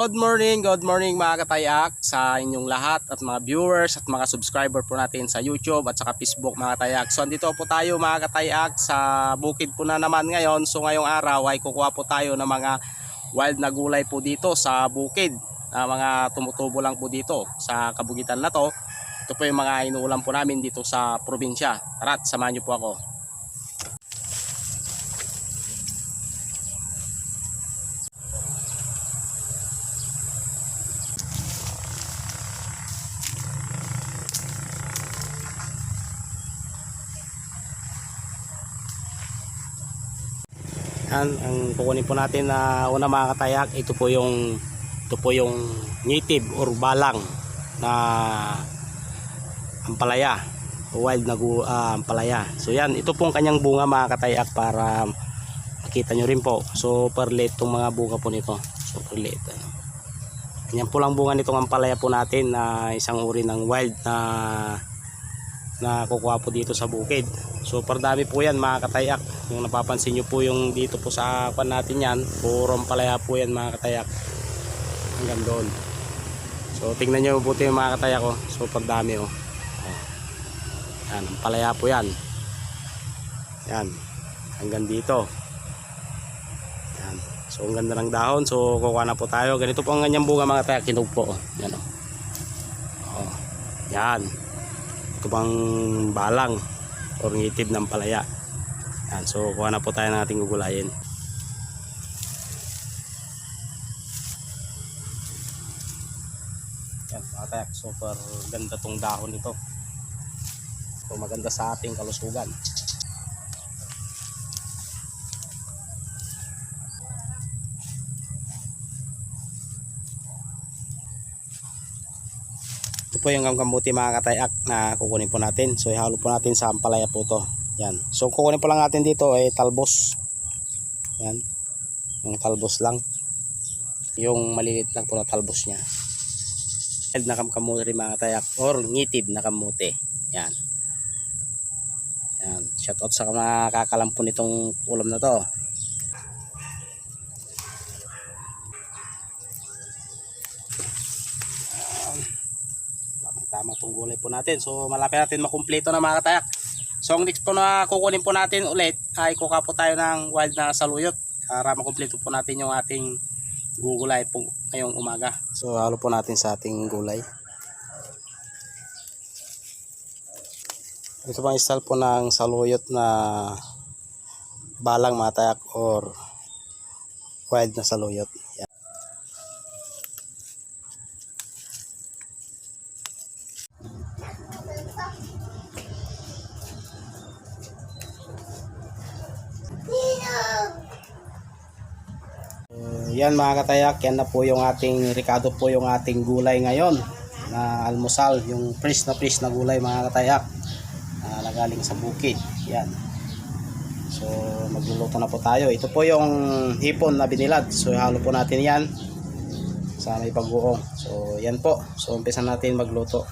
Good morning mga katayak sa inyong lahat at mga viewers at mga subscriber po natin sa YouTube at saka Facebook mga katayak. So andito po tayo mga katayak sa bukid po na naman ngayon. So ngayong araw ay kukuha po tayo ng mga wild na gulay po dito sa bukid. Mga tumutubo lang po dito sa kabugitan na to. Ito po yung mga inuulam po namin dito sa probinsya. Tara't samahan niyo po ako. Yan, ang kukunin po natin na una mga katayak, ito po yung native or balang na ampalaya, wild na ampalaya. So yan, ito pong kanyang bunga mga katayak para makita nyo rin po. Super late itong mga bunga po nito, super late. Yan po lang bunga nitong ampalaya po natin na isang uri ng wild na kukuha po dito sa bukid. Super dami po yan mga katayak. Yung napapansin nyo po yung dito po sa pan natin yan, puro ampalaya po yan mga katayak, hanggang doon. So tingnan nyo mabuti yung mga katayak ko. Super dami oh. Yan, ampalaya po yan. Yan, hanggang dito. Yan. So ang ganda ng dahon. So kukuha na po tayo. Ganito po ang ganyang bunga mga katayak. Kinog po oh. Yan oh. Oh. Yan. Ito bang balang or native ng palaya. Yan, so kuha na po tayo ng ating gugulayin. Yan mga tayak, super ganda tong dahon nito. So maganda sa ating kalusugan. Ito po yung kamuti mga katayak na kukunin po natin. So ihalo po natin sa ampalaya po to. Yan. So kukunin po lang natin dito ay talbos. Yan. Yung talbos lang. Yung maliliit lang po na talbos niya. Wild na kamuti mga katayak or native na kamuti. Yan. Yan. Shout out sa mga kakalampon nitong ulam na to. Tama itong gulay po natin. So malapit natin makumpleto na mga katayak. So ang next po na kukunin po natin ulit ay kukuha po tayo ng wild na saluyot para makumpleto po natin yung ating gugulay po ngayong umaga. So halo po natin sa ating gulay. Ito pang style po ng saluyot na balang mga katayak or wild na saluyot. Yan. Yan mga katayak, yan na po yung ating ricado po yung ating gulay ngayon na almusal, yung fresh na gulay mga katayak na galing sa bukid. Yan. So magluluto na po tayo. Ito po yung hipon na binilad. So ihalo po natin yan sa may pag-uong. So yan po. So umpisa natin magluto.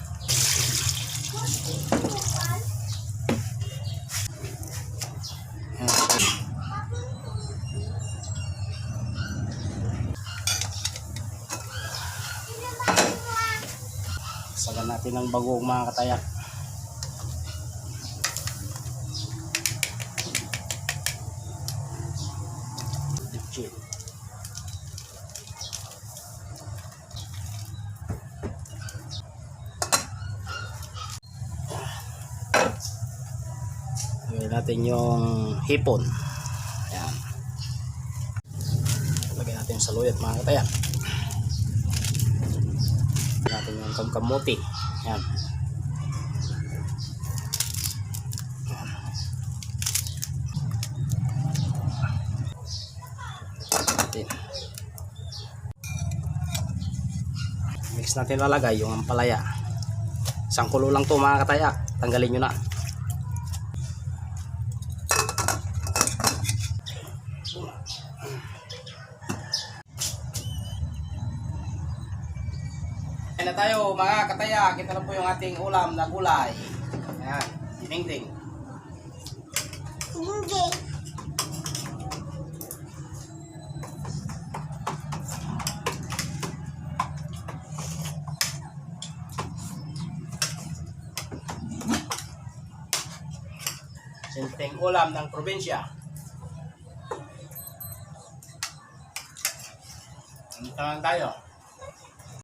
Sagan natin ng bagoong mga katayak. Lagyan natin yung hipon. Ayan. Lagyan natin yung saluyot mga katayak. Natin yung kamuti. Yan. Mix natin lalagay yung ampalaya. Isang kulo lang to mga katayak. Tanggalin nyo na. Ayan na tayo mga katayak. Ito na po yung ating ulam na gulay. Ayan, dinengdeng. Simpleng ulam ng probinsya. Ano tayo?